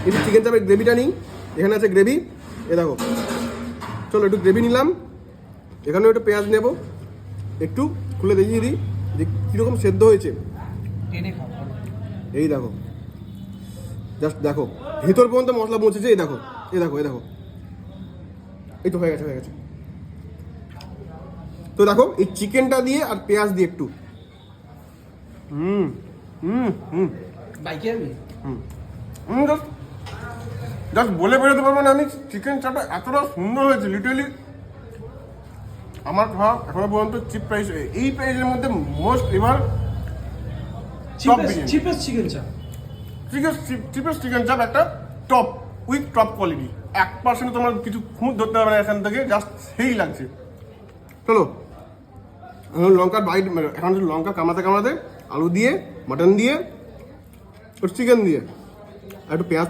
এই চিকেন চাপের গ্রেভিটা নিই, এখানে আছে গ্রেভি, এ দেখো। চলো একটু গ্রেভি নিলাম, এখানেও একটু পেঁয়াজ নেব, একটু খুলে দেখিয়ে দিই যে কীরকম সেদ্ধ হয়েছে। এই দেখো, জাস্ট দেখো ভিতর পর্যন্ত মশলা পৌঁছেছে। এই দেখো, এই দেখো, এই দেখো, এই তো হয়ে গেছে, হয়ে গেছে। তো দেখো এই চিকেনটা দিয়ে আর পেঁয়াজ দিয়ে একটু জাস্ট বলে বেরোতে পারবো না আমি, চিকেন চাপটা এতটা সুন্দর হয়েছে, লিটারালি আমার খাওয়া এখনো পর্যন্ত চিপ প্রাইস, এই প্রাইসের মধ্যে মোস্ট এবার চিপেস্ট চিকেন চাপ, চিপেস্ট চিকেন চাপ, একটা টপ উইথ টপ কোয়ালিটি। 1% তোমার কিছু খুঁত ধরতে হবে না এখান থেকে, জাস্ট সেই লাগছে। চলো এখন লঙ্কার বাইট, এখন লঙ্কা কামাতে কামাতে আলু দিয়ে, মাটন দিয়ে, চিকেন দিয়ে আর একটু পেঁয়াজ